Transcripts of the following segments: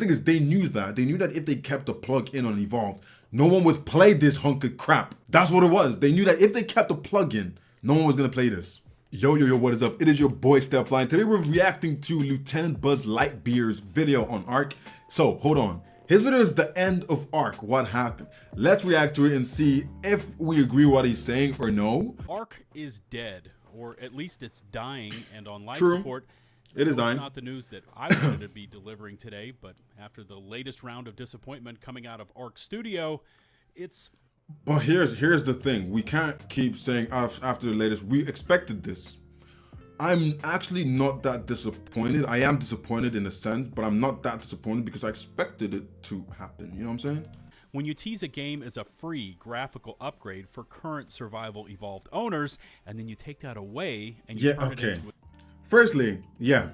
thing is, they knew that. They knew that if they kept the plug in on Evolved, no one would play this hunk of crap. That's what it was. They knew that if they kept the plug in, no one was gonna play this. Yo, what is up? It is your boy, Steph, Lyon. Today we're reacting to LtBuzzLiteBeer's video on Ark. So, hold on. His video is the end of Ark. What happened? Let's react to it and see if we agree what he's saying or no. Ark is dead, or at least it's dying, and on life True. support. It is dying. Not the news that I wanted to be delivering today, but after the latest round of disappointment coming out of Ark Studio, it's... But here's the thing. We can't keep saying after the latest. We expected this. I'm actually not that disappointed. I am disappointed in a sense, but I'm not that disappointed because I expected it to happen. You know what I'm saying? When you tease a game as a free graphical upgrade for current Survival Evolved owners, and then you take that away and you turn it into Firstly, yeah.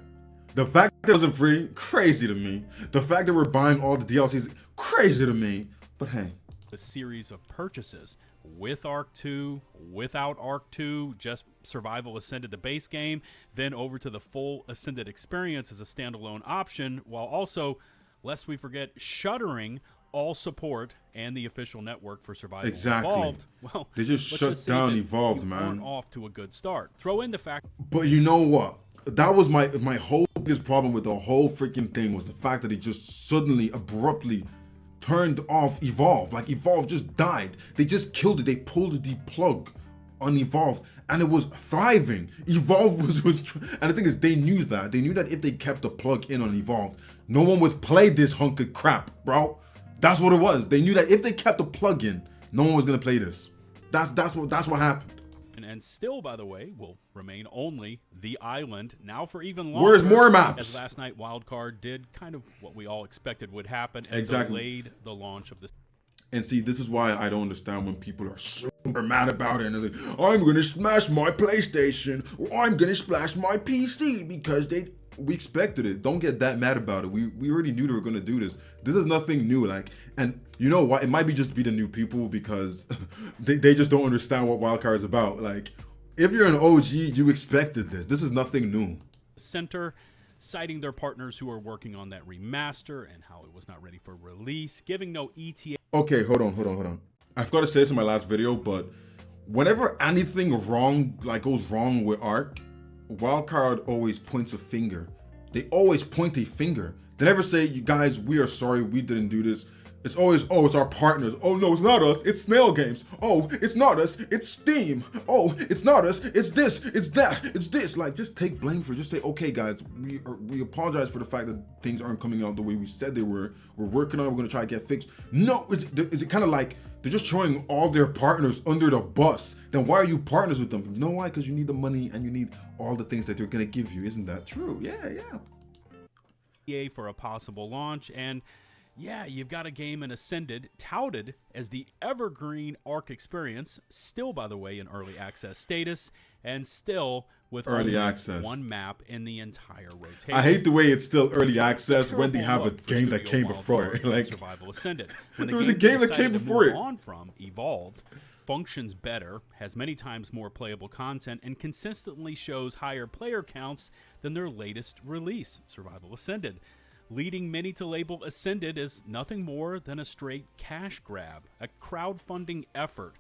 The fact that it wasn't free, crazy to me. The fact that we're buying all the DLCs, crazy to me. But hey. a series of purchases with Ark 2, without Ark 2, just Survival Ascended, the base game, then over to the full Ascended experience as a standalone option, while also, lest we forget, shuttering all support and the official network for Survival Evolved. Well, they just shut down Evolved, man. Off to a good start. Throw in the fact. But you know what? That was my whole biggest problem with the whole freaking thing was the fact that it just suddenly, abruptly turned off Evolve. Like Evolve just died. They just killed it. They pulled the plug on Evolve and it was thriving. Evolve was and the thing is, they knew that. They knew that if they kept the plug in on Evolve, no one would play this hunk of crap, bro. That's what it was. They knew that if they kept the plug in, no one was gonna play this. That's what happened. And still, by the way, will remain only the island, now for even longer. Where's more maps? As last night Wildcard did kind of what we all expected would happen and delayed the launch of this. And see, this is why I don't understand when people are super mad about it and they're like, I'm gonna smash my PlayStation or I'm gonna smash my PC because we expected it. Don't get that mad about it. We already knew they were gonna do this. This is nothing new. Like, and you know what? It might be just be the new people because they just don't understand what Wildcard is about. Like, if you're an OG, you expected this. This is nothing new. Center, citing their partners who are working on that remaster and how it was not ready for release, giving no ETA. Okay, hold on. I forgot to say this in my last video, but whenever anything goes wrong with Ark, Wildcard always points a finger. They always point a finger. They never say, you guys, we are sorry, we didn't do this. It's always, oh, it's our partners. Oh, no, it's not us. It's Snail Games. Oh, it's not us. It's Steam. Oh, it's not us. It's this. It's that. It's this. Like, just take blame for it. Just say, okay, guys, we apologize for the fact that things aren't coming out the way we said they were. We're working on it. We're going to try to get fixed. No, is it kind of like they're just throwing all their partners under the bus? Then why are you partners with them? You know why? Because you need the money and you need all the things that they're going to give you. Isn't that true? Yeah. For a possible launch, and yeah, you've got a game in Ascended touted as the evergreen Ark experience, still by the way in early access status, and still with early access one map in the entire rotation. I hate the way it's still early access when they have a game that came before it. Like, Survival Ascended. When there was a game that came before it. On from Evolved, functions better, has many times more playable content, and consistently shows higher player counts than their latest release, Survival Ascended, leading many to label Ascended as nothing more than a straight cash grab, a crowdfunding effort.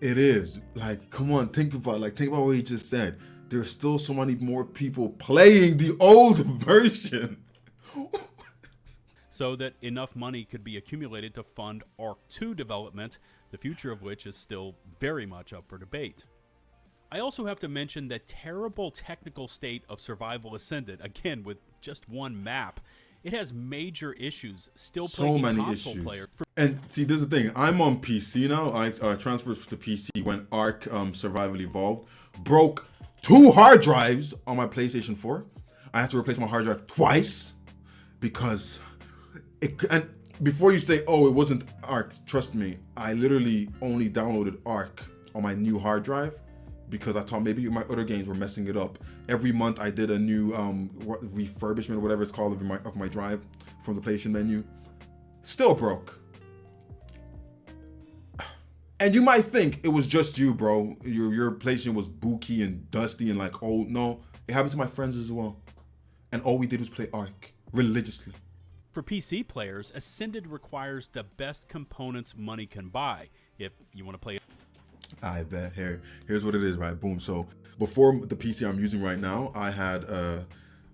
It is. Like, come on, think about what he just said. There's still so many more people playing the old version. So that enough money could be accumulated to fund Ark 2 development, the future of which is still very much up for debate. I also have to mention the terrible technical state of Survival Ascended, again with just one map. It has major issues, still plaguing console players. And see, this is the thing. I'm on PC now. I transferred to PC when Ark Survival Evolved. Broke 2 hard drives on my PlayStation 4. I had to replace my hard drive twice because and before you say, oh, it wasn't Ark, trust me, I literally only downloaded Ark on my new hard drive because I thought maybe my other games were messing it up. Every month I did a new refurbishment or whatever it's called of my drive from the PlayStation menu. Still broke. And you might think it was just you, bro. Your PlayStation was booky and dusty and like old. No, it happened to my friends as well. And all we did was play Ark religiously. For PC players, Ascended requires the best components money can buy. If you want to play, I bet. Here's what it is, right? Boom. So before the PC I'm using right now, I had a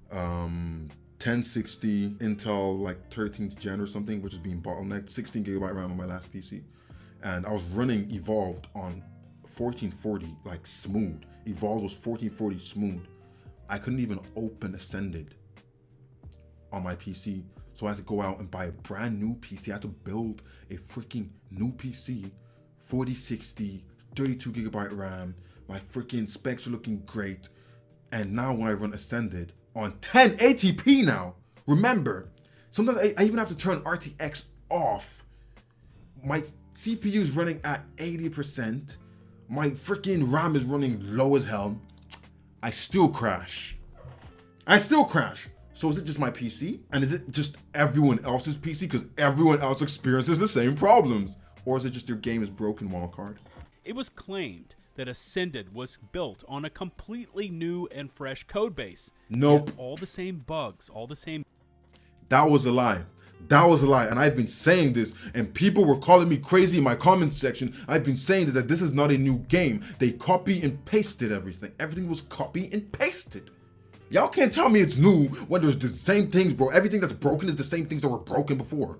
1060 Intel like 13th gen or something, which is being bottlenecked, 16 gigabyte RAM on my last PC, and I was running Evolved on 1440 like smooth. Evolved was 1440 smooth. I couldn't even open Ascended on my PC, so I had to go out and buy a brand new PC. I had to build a freaking new PC, 4060, 32 gigabyte RAM. My freaking specs are looking great. And now when I run Ascended on 1080p now, remember, sometimes I even have to turn RTX off. My CPU is running at 80%. My freaking RAM is running low as hell. I still crash. So is it just my PC? And is it just everyone else's PC? Because everyone else experiences the same problems. Or is it just your game is broken, wildcard? it was claimed that Ascended was built on a completely new and fresh code base. Nope. All the same bugs, all the same. That was a lie. That was a lie. And I've been saying this, and people were calling me crazy in my comments section. I've been saying this, that this is not a new game. They copy and pasted everything. Everything was copy and pasted. Y'all can't tell me it's new when there's the same things, bro. Everything that's broken is the same things that were broken before.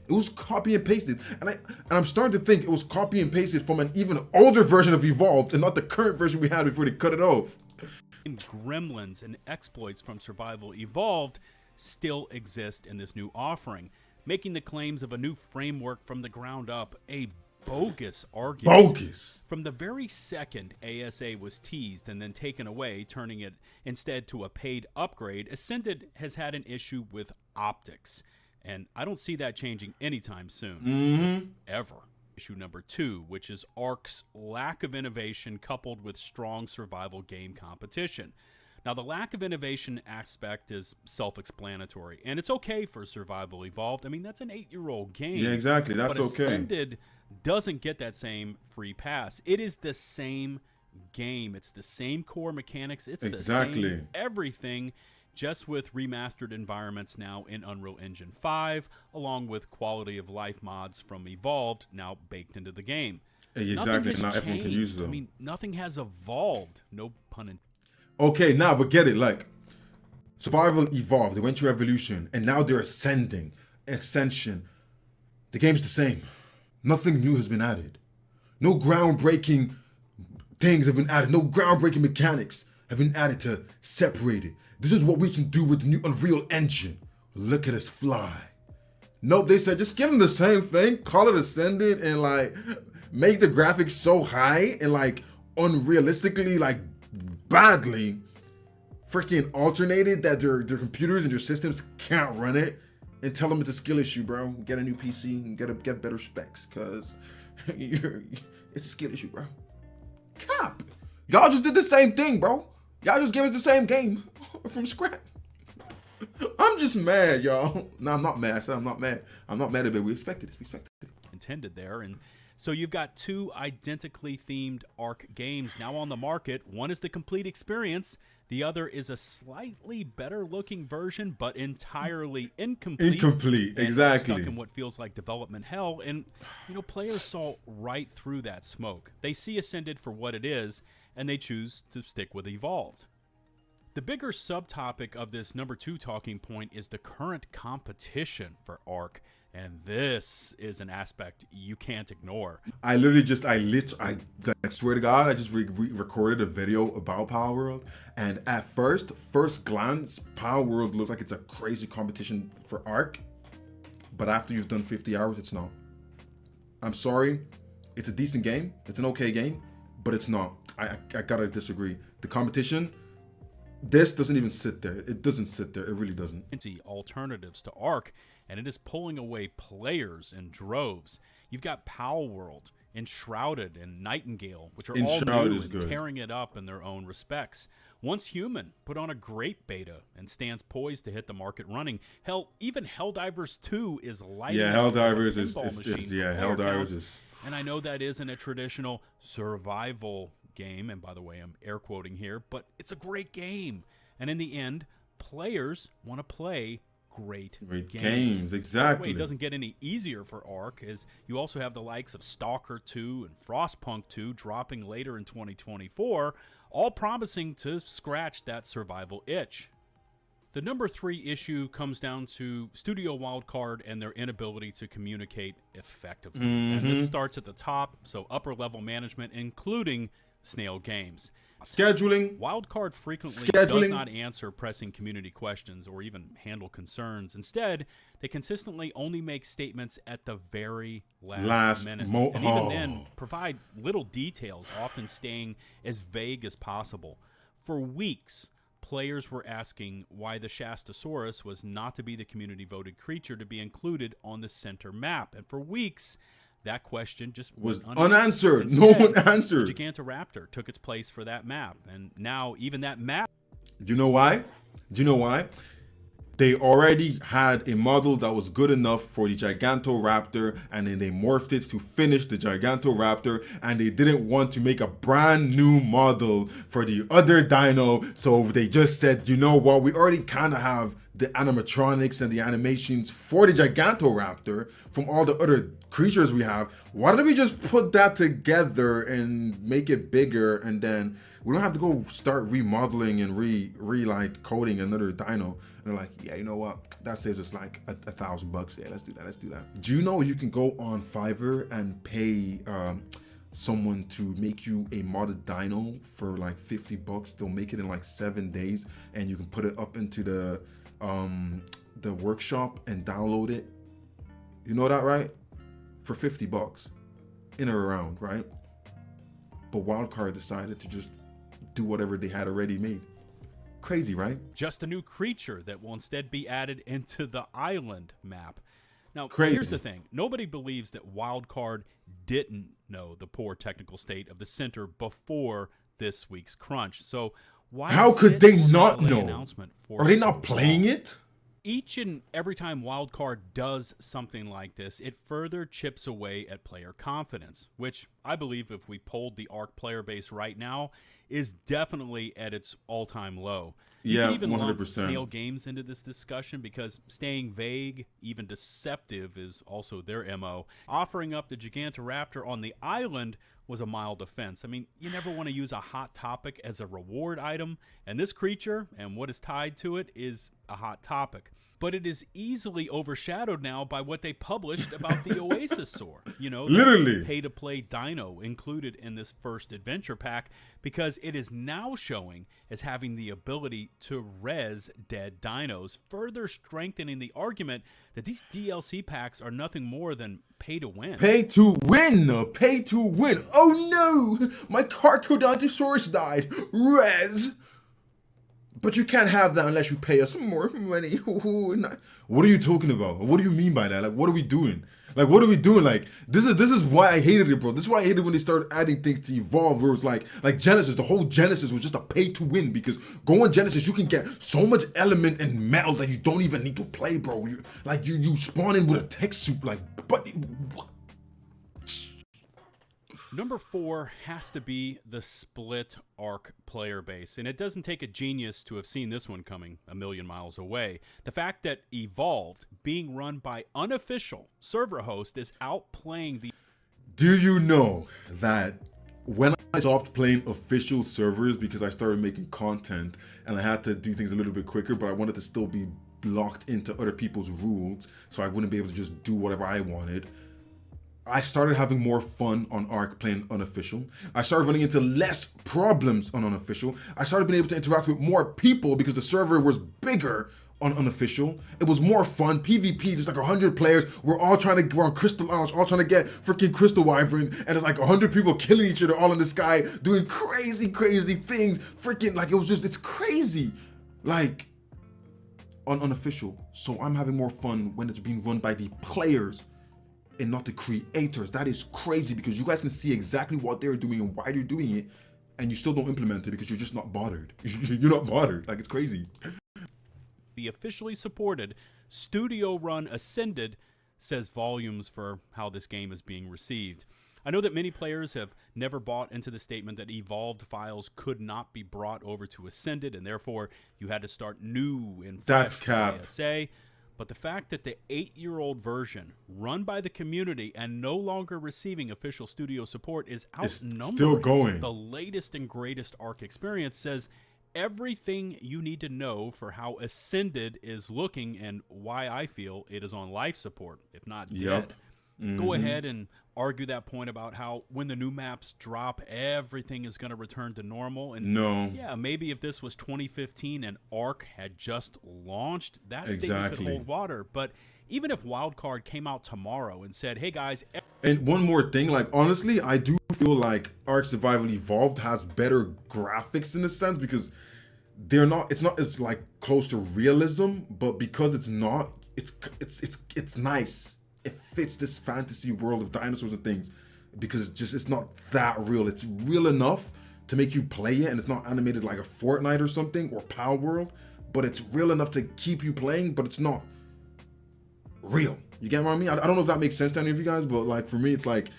It was copy and pasted. And I'm starting to think it was copy and pasted from an even older version of Evolved and not the current version we had before they cut it off. Gremlins and exploits from Survival Evolved still exist in this new offering, making the claims of a new framework from the ground up a bogus argument. Bogus. From the very second ASA was teased and then taken away, turning it instead to a paid upgrade, Ascended has had an issue with optics. And I don't see that changing anytime soon. Ever. Issue number 2, which is Ark's lack of innovation coupled with strong survival game competition. Now, the lack of innovation aspect is self-explanatory, and it's okay for Survival Evolved. I mean, that's an 8-year-old game. Yeah, exactly. That's but okay. Ascended doesn't get that same free pass. It is the same game. It's the same core mechanics. It's the same everything, just with remastered environments now in Unreal Engine 5, along with quality of life mods from Evolved now baked into the game. Exactly. Not everyone can use them. I mean, nothing has evolved. No pun intended. Okay, now, but get it, like, Survival Evolved, they went through evolution, and now they're ascension. The game's the same. Nothing new has been added. No groundbreaking things have been added. No groundbreaking mechanics have been added to separate it. This is what we can do with the new Unreal Engine. Look at us fly. Nope, they said just give them the same thing, call it Ascended, and like make the graphics so high and like unrealistically like badly freaking alternated that their computers and their systems can't run it, and tell them it's a skill issue, bro. Get a new PC and get better specs, cause it's a skill issue, bro. Cap. Y'all just did the same thing, bro. Y'all just gave us the same game from scratch. I'm just mad, y'all. No, I'm not mad. I said I'm not mad. I'm not mad at it. We expected this. We expected it. Intended there. And so you've got 2 identically themed Ark games now on the market. One is the complete experience. The other is a slightly better looking version, but entirely incomplete. Incomplete, exactly. Stuck in what feels like development hell. And, you know, players saw right through that smoke. They see Ascended for what it is, and they choose to stick with Evolved. The bigger subtopic of this number 2 talking point is the current competition for Ark. And this is an aspect you can't ignore. I swear to God, I just recorded a video about Power World. And at first glance, Power World looks like it's a crazy competition for Ark. But after you've done 50 hours, it's not. I'm sorry. It's a decent game. It's an okay game. But it's not. I gotta disagree. The competition, this doesn't even sit there. It doesn't sit there. It really doesn't. Alternatives to Ark, and it is pulling away players in droves. You've got Power World, Enshrouded, and Nightingale, which are all new and tearing it up in their own respects. Once Human put on a great beta and stands poised to hit the market running. Hell, even Helldivers 2 is lighting up. Helldivers is. And I know that isn't a traditional survival game, and by the way, I'm air quoting here, but it's a great game. And in the end, players want to play great games. Exactly. It doesn't get any easier for Ark, as you also have the likes of Stalker 2 and Frostpunk 2 dropping later in 2024, all promising to scratch that survival itch. The number 3 issue comes down to Studio Wildcard and their inability to communicate effectively. And this starts at the top, so upper level management, including Snail Games. Scheduling. Wildcard frequently does not answer pressing community questions or even handle concerns. Instead, they consistently only make statements at the very last minute. And even then, provide little details, often staying as vague as possible. For weeks, players were asking why the Shastasaurus was not to be the community-voted creature to be included on the center map. And for weeks, that question just was unanswered. Instead, no one answered. The Gigantoraptor took its place for that map. And now even that map... Do you know why? They already had a model that was good enough for the Gigantoraptor, and then they morphed it to finish the Gigantoraptor, and they didn't want to make a brand new model for the other dino, so they just said, you know what, we already kind of have the animatronics and the animations for the Gigantoraptor from all the other creatures we have. Why don't we just put that together and make it bigger, and then we don't have to go start remodeling and like coding another dino. And they're like, yeah, you know what? That saves us like $1,000. Yeah, let's do that. Do you know you can go on Fiverr and pay someone to make you a modded dino for like $50? They'll make it in like 7 days, and you can put it up into the workshop and download it. You know that, right? For $50, in or around, right? But Wildcard decided to just do whatever they had already made. Crazy, right? Just a new creature that will instead be added into the island map. Now, Crazy. Here's the thing. Nobody believes that Wildcard didn't know the poor technical state of the center before this week's crunch. So why? How could they not know? Announcement for Are they not playing it? Each and every time Wildcard does something like this, it further chips away at player confidence, which I believe, if we polled the Ark player base right now, is definitely at its all-time low. You Yeah, can even 100%. lump Snail Games into this discussion because staying vague, even deceptive, is also their MO. Offering up the Gigantoraptor on the island was a mild offense. I mean, you never want to use a hot topic as a reward item, and this creature and what is tied to it is a hot topic. But it is easily overshadowed now by what they published about the Oasisaur. You know, literally pay-to-play dino included in this first adventure pack, because it is now showing as having the ability to res dead dinos, further strengthening the argument that these DLC packs are nothing more than pay-to-win. Pay to win. Pay to win. Oh no! My Carchodontosaurus died. Res! But you can't have that unless you pay us more money. What are you talking about? What do you mean by that? Like, what are we doing? Like, what are we doing? Like, this is why I hated it, bro. This is why I hated when they started adding things to Evolve, where it was like Genesis. The whole Genesis was just a pay to win, because go on Genesis, you can get so much element and metal that you don't even need to play, bro. You spawn in with a tech suit, like, but what? Number 4 has to be the split Ark player base, and it doesn't take a genius to have seen this one coming a million miles away. The fact that Evolved, being run by unofficial server host, is outplaying the... Do you know that when I stopped playing official servers because I started making content and I had to do things a little bit quicker, but I wanted to still be locked into other people's rules so I wouldn't be able to just do whatever I wanted, I started having more fun on Ark playing unofficial. I started running into less problems on unofficial. I started being able to interact with more people because the server was bigger on unofficial. It was more fun. PvP, there's like 100 players. We're on Crystal Isles, all trying to get freaking Crystal Wyverns, and there's like 100 people killing each other all in the sky, doing crazy things. Freaking, like, it's crazy. Like, on unofficial. So I'm having more fun when it's being run by the players and not the creators. That is crazy, because you guys can see exactly what they're doing and why they're doing it, and you still don't implement it because you're just not bothered. You're not bothered. Like, it's crazy. The officially supported studio-run Ascended says volumes for how this game is being received. I know that many players have never bought into the statement that evolved files could not be brought over to Ascended, and therefore you had to start new in That's fresh cap. ASA. but the fact that the 8-year-old version, run by the community and no longer receiving official studio support, is outnumbering still going. the latest and greatest Ark experience says everything you need to know for how Ascended is looking and why I feel it is on life support, if not dead. Go ahead and argue that point about how when the new maps drop, everything is going to return to normal. And yeah, maybe if this was 2015 and Ark had just launched, that statement could hold water. But even if Wildcard came out tomorrow and said, hey guys. And one more thing, like honestly, I do feel like Ark Survival Evolved has better graphics in a sense because it's not as like close to realism, but because it's not, it's nice. It fits this fantasy world of dinosaurs and things because it's not that real. It's real enough to make you play it, and it's not animated like a Fortnite or something or Power World, but it's real enough to keep you playing, but it's not real. You get what I mean? I don't know if that makes sense to any of you guys, but like for me, it's like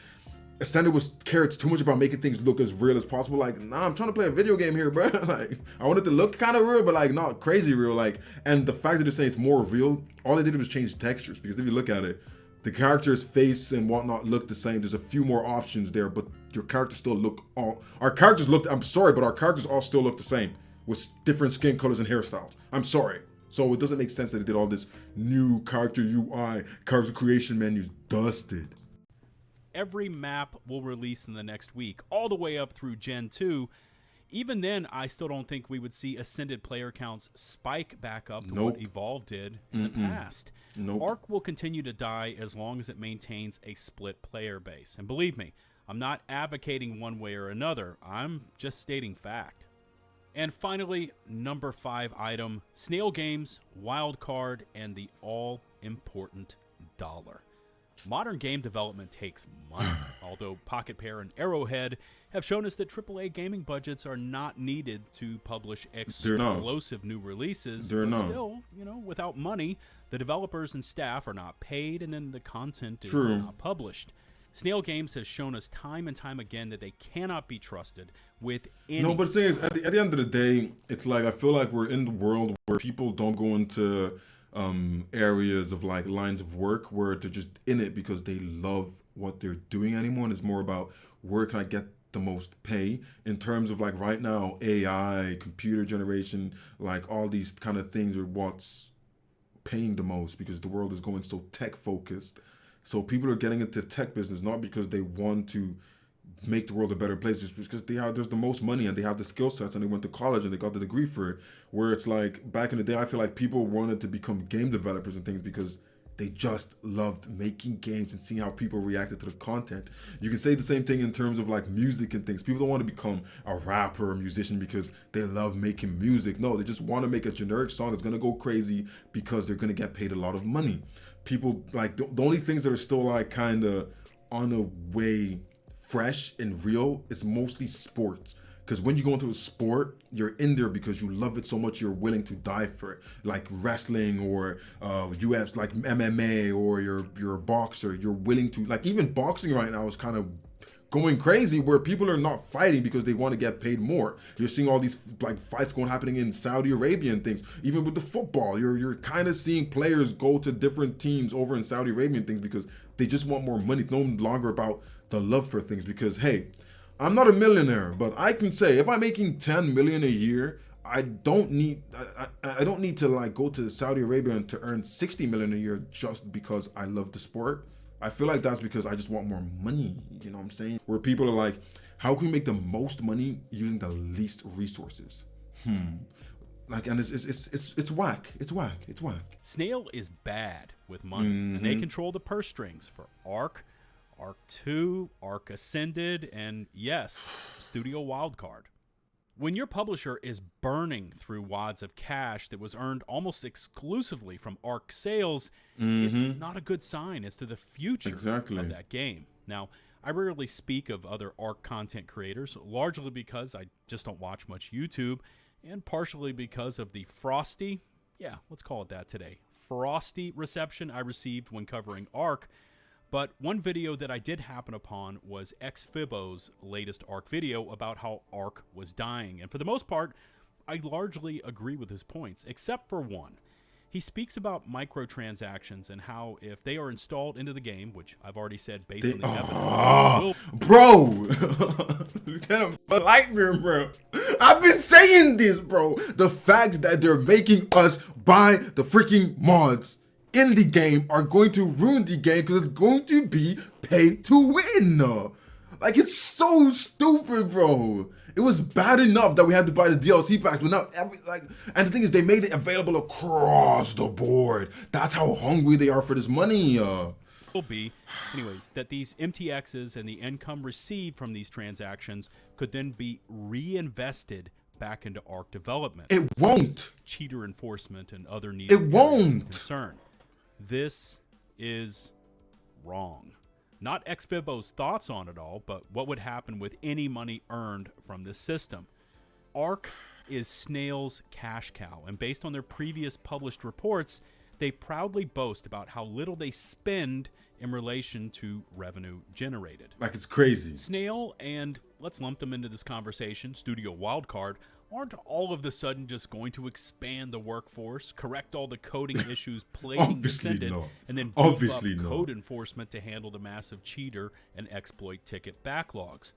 Ascended cared too much about making things look as real as possible. Like, nah, I'm trying to play a video game here, bro. Like, I want it to look kind of real, but like not crazy real. Like, and the fact that they're saying it's more real, all they did was change textures. Because if you look at it, the character's face and whatnot look the same. There's a few more options there, but your characters still look our characters all still look the same with different skin colors and hairstyles. I'm sorry. So it doesn't make sense that they did all this new character UI, character creation menus dusted. Every map will release in the next week, all the way up through Gen 2. Even then, I still don't think we would see Ascended player counts spike back up to what Evolve did in the past. Ark will continue to die as long as it maintains a split player base. And believe me, I'm not advocating one way or another. I'm just stating fact. And finally, number 5 item, Snail Games, Wildcard, and the all-important dollar. Modern game development takes money, although Pocket Pair and Arrowhead have shown us that AAA gaming budgets are not needed to publish explosive new releases. Still, without money, the developers and staff are not paid, and then the content is not published. Snail Games has shown us time and time again that they cannot be trusted with any... No, but the thing is, at the end of the day, it's like I feel like we're in the world where people don't go into areas of like lines of work where they're just in it because they love what they're doing anymore, and it's more about where can I get the most pay in terms of like right now AI, computer generation, like all these kind of things are what's paying the most because the world is going so tech focused. So people are getting into tech business not because they want to make the world a better place, just because there's the most money and they have the skill sets and they went to college and they got the degree for it. Where it's like back in the day, I feel like people wanted to become game developers and things because they just loved making games and seeing how people reacted to the content. You can say the same thing in terms of like music and things. People don't want to become a rapper or a musician because they love making music. No, they just want to make a generic song that's going to go crazy because they're going to get paid a lot of money. People like the only things that are still like kind of on a way fresh and real is mostly sports. Because when you go into a sport, you're in there because you love it so much you're willing to die for it. Like wrestling or UFC, like MMA, or you're a boxer. You're willing to, like even boxing right now is kind of going crazy where people are not fighting because they want to get paid more. You're seeing all these like fights happening in Saudi Arabia and things. Even with the football, you're kind of seeing players go to different teams over in Saudi Arabia and things because they just want more money. It's no longer about the love for things because, hey, I'm not a millionaire, but I can say if I'm making 10 million a year, I don't need to like go to Saudi Arabia and to earn 60 million a year just because I love the sport. I feel like that's because I just want more money, you know what I'm saying? Where people are like, how can we make the most money using the least resources? Like, and it's whack. It's whack. Snail is bad with money, and they control the purse strings for Ark, Ark 2, Ark Ascended, and yes, Studio Wildcard. When your publisher is burning through wads of cash that was earned almost exclusively from Ark sales, it's not a good sign as to the future of that game. Now, I rarely speak of other Ark content creators, largely because I just don't watch much YouTube, and partially because of the frosty, let's call it that today, frosty reception I received when covering Ark. But one video that I did happen upon was XFibo's latest Ark video about how Ark was dying. And for the most part, I largely agree with his points, except for one. He speaks about microtransactions and how if they are installed into the game, which I've already said based on the evidence, bro, Lieutenant LtBuzzLiteBeer, bro. I've been saying this, bro. The fact that they're making us buy the freaking mods in the game are going to ruin the game because it's going to be pay to win. Like, it's so stupid, bro. It was bad enough that we had to buy the DLC packs, but now and the thing is, they made it available across the board. That's how hungry they are for this money. Will be, anyways, that these MTXs and the income received from these transactions could then be reinvested back into Ark development. It won't. Cheater enforcement and other needed It won't. concern. This is wrong. Not Xfibbo's thoughts on it all, but what would happen with any money earned from this system. Ark is Snail's cash cow, and based on their previous published reports, they proudly boast about how little they spend in relation to revenue generated. Like, it's crazy. Snail and, let's lump them into this conversation, Studio Wildcard, aren't all of the sudden just going to expand the workforce, correct all the coding issues plaguing Ascended, and then beef up code enforcement to handle the massive cheater and exploit ticket backlogs.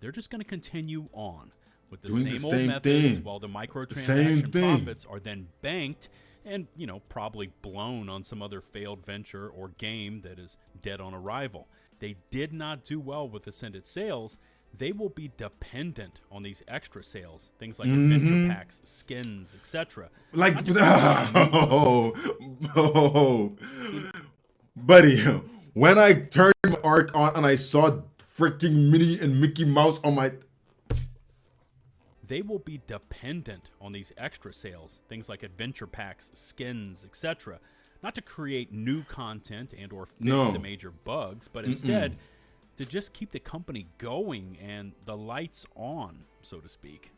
They're just going to continue on with the same old methods while the microtransaction profits are then banked and, probably blown on some other failed venture or game that is dead on arrival. They did not do well with Ascended sales. They will be dependent on these extra sales, things like adventure packs, skins, etc. Like, buddy, when I turned my Ark on and I saw freaking Minnie and Mickey Mouse on my... They will be dependent on these extra sales, things like adventure packs, skins, etc. Not to create new content and or fix the major bugs, but instead... to just keep the company going and the lights on, so to speak.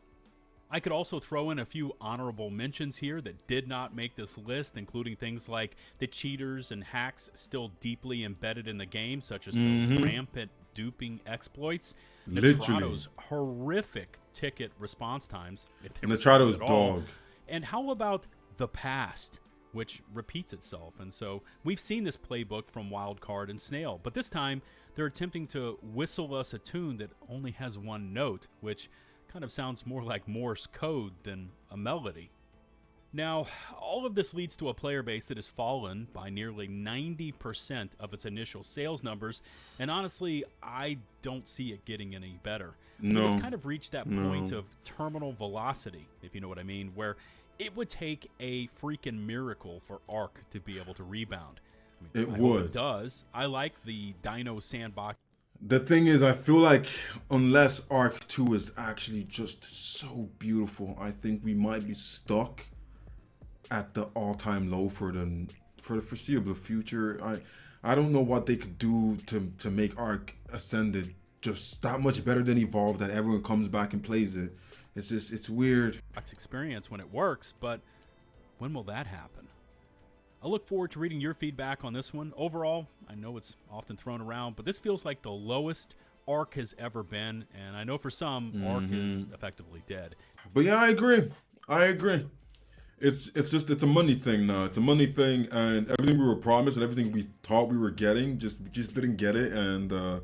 I could also throw in a few honorable mentions here that did not make this list, including things like the cheaters and hacks still deeply embedded in the game, such as the rampant duping exploits, Nitrato's horrific ticket response times, if Nitrato's dog. And how about the past, which repeats itself? And so we've seen this playbook from Wildcard and Snail, but this time they're attempting to whistle us a tune that only has one note, which kind of sounds more like Morse code than a melody. Now, all of this leads to a player base that has fallen by nearly 90% of its initial sales numbers, and honestly, I don't see it getting any better. It's kind of reached that point of terminal velocity, if you know what I mean, where it would take a freaking miracle for Ark to be able to rebound. I hope it does. I like the Dino Sandbox. The thing is, I feel like unless Ark 2 is actually just so beautiful, I think we might be stuck at the all-time low for the foreseeable future. I don't know what they could do to make Ark Ascended just that much better than Evolved, that everyone comes back and plays it. It's weird. Experience when it works, but when will that happen? I look forward to reading your feedback on this one. Overall, I know it's often thrown around, but this feels like the lowest Ark has ever been, and I know for some, Ark is effectively dead. But yeah, I agree. It's a money thing now. It's a money thing, and everything we were promised and everything we thought we were getting, just didn't get it, and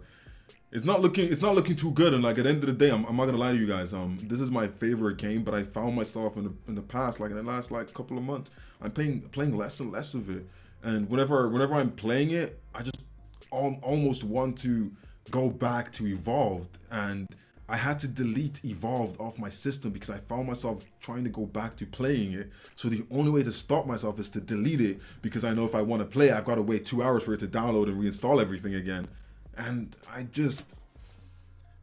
it's not looking too good. And like at the end of the day, I'm not gonna lie to you guys. This is my favorite game, but I found myself in the past, like in the last couple of months, I'm playing less and less of it. And whenever I'm playing it, I just almost want to go back to Evolved, and I had to delete Evolved off my system because I found myself trying to go back to playing it. So the only way to stop myself is to delete it, because I know if I want to play, I've got to wait 2 hours for it to download and reinstall everything again. And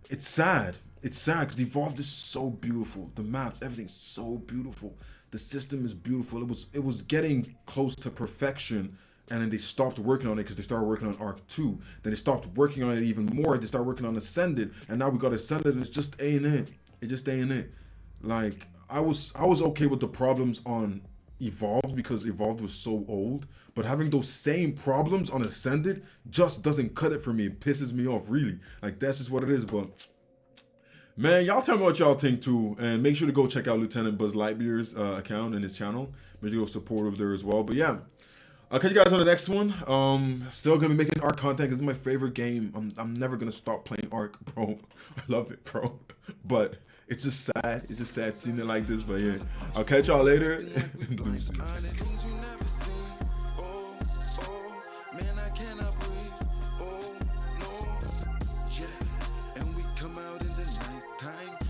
it's sad. It's sad because Evolved is so beautiful. The maps, everything's so beautiful. The system is beautiful. It was getting close to perfection, and then they stopped working on it because they started working on Ark 2. Then they stopped working on it even more. They started working on Ascended, and now we got Ascended, and it just ain't it. It just ain't it. Like, I was okay with the problems on Evolved because Evolved was so old, but having those same problems on Ascended just doesn't cut it for me. It pisses me off, really. Like, that's just what it is. But Man, y'all tell me what y'all think too, and make sure to go check out Lieutenant BuzzLiteBeer's account and his channel. Make sure to go support there as well. But yeah, I'll catch you guys on the next one. Still gonna be making Ark content. This is my favorite game. I'm never gonna stop playing Ark, bro. I love it, bro. But it's just sad. It's just sad seeing it like this. But yeah, I'll catch y'all later. Come out in the night time.